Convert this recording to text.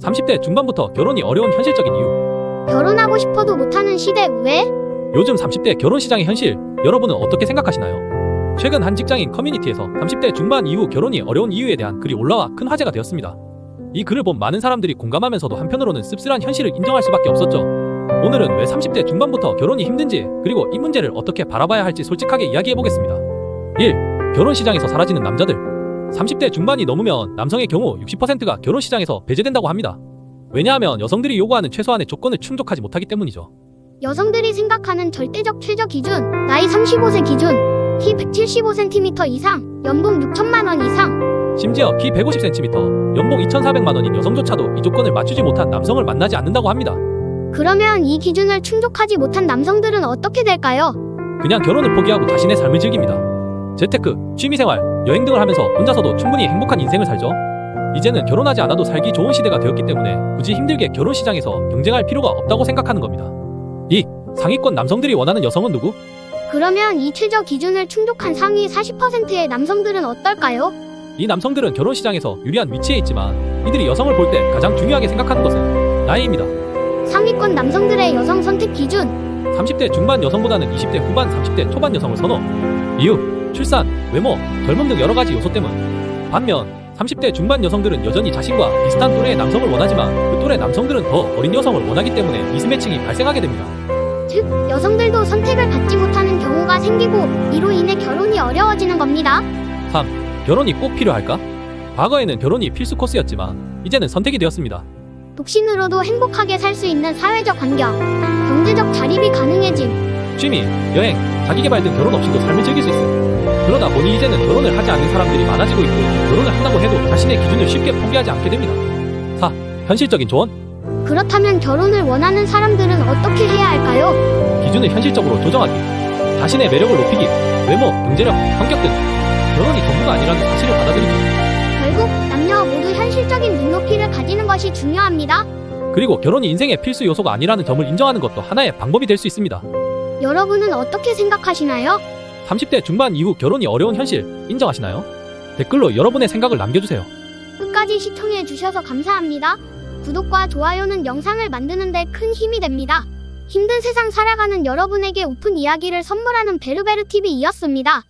30대 중반부터 결혼이 어려운 현실적인 이유. 결혼하고 싶어도 못하는 시대 왜? 요즘 30대 결혼 시장의 현실, 여러분은 어떻게 생각하시나요? 최근 한 직장인 커뮤니티에서 30대 중반 이후 결혼이 어려운 이유에 대한 글이 올라와 큰 화제가 되었습니다. 이 글을 본 많은 사람들이 공감하면서도 한편으로는 씁쓸한 현실을 인정할 수밖에 없었죠. 오늘은 왜 30대 중반부터 결혼이 힘든지, 그리고 이 문제를 어떻게 바라봐야 할지 솔직하게 이야기해보겠습니다. 1. 결혼 시장에서 사라지는 남자들. 30대 중반이 넘으면 남성의 경우 60%가 결혼 시장에서 배제된다고 합니다. 왜냐하면 여성들이 요구하는 최소한의 조건을 충족하지 못하기 때문이죠. 여성들이 생각하는 절대적 최저 기준, 나이 35세 기준, 키 175cm 이상, 연봉 6천만 원 이상. 심지어 키 150cm, 연봉 2,400만 원인 여성조차도 이 조건을 맞추지 못한 남성을 만나지 않는다고 합니다. 그러면 이 기준을 충족하지 못한 남성들은 어떻게 될까요? 그냥 결혼을 포기하고 자신의 삶을 즐깁니다. 재테크, 취미생활, 여행 등을 하면서 혼자서도 충분히 행복한 인생을 살죠. 이제는 결혼하지 않아도 살기 좋은 시대가 되었기 때문에 굳이 힘들게 결혼 시장에서 경쟁할 필요가 없다고 생각하는 겁니다. 2. 상위권 남성들이 원하는 여성은 누구? 그러면 이 최저 기준을 충족한 상위 40%의 남성들은 어떨까요? 이 남성들은 결혼 시장에서 유리한 위치에 있지만 이들이 여성을 볼 때 가장 중요하게 생각하는 것은 나이입니다. 상위권 남성들의 여성 선택 기준. 30대 중반 여성보다는 20대 후반, 30대 초반 여성을 선호. 이유, 출산, 외모, 젊음 등 여러 가지 요소 때문. 반면 30대 중반 여성들은 여전히 자신과 비슷한 또래의 남성을 원하지만 그 또래 남성들은 더 어린 여성을 원하기 때문에 미스매칭이 발생하게 됩니다. 즉, 여성들도 선택을 받지 못하는 경우가 생기고 이로 인해 결혼이 어려워지는 겁니다. 3. 결혼이 꼭 필요할까? 과거에는 결혼이 필수 코스였지만 이제는 선택이 되었습니다. 독신으로도 행복하게 살 수 있는 사회적 환경, 경제적 자립이 가능해짐. 취미, 여행, 자기계발 등 결혼 없이도 삶을 즐길 수 있어요. 그러다 보니 이제는 결혼을 하지 않는 사람들이 많아지고 있고 결혼을 한다고 해도 자신의 기준을 쉽게 포기하지 않게 됩니다. 4. 현실적인 조언. 그렇다면 결혼을 원하는 사람들은 어떻게 해야 할까요? 기준을 현실적으로 조정하기, 자신의 매력을 높이기, 외모, 경제력, 성격 등 결혼이 전부가 아니라는 사실을 받아들이기. 결국 남녀 모두 현실적인 눈높이를 가지는 것이 중요합니다. 그리고 결혼이 인생의 필수 요소가 아니라는 점을 인정하는 것도 하나의 방법이 될 수 있습니다. 여러분은 어떻게 생각하시나요? 30대 중반 이후 결혼이 어려운 현실 인정하시나요? 댓글로 여러분의 생각을 남겨주세요. 끝까지 시청해 주셔서 감사합니다. 구독과 좋아요는 영상을 만드는 데 큰 힘이 됩니다. 힘든 세상 살아가는 여러분에게 오픈 이야기를 선물하는 베르베르TV이었습니다.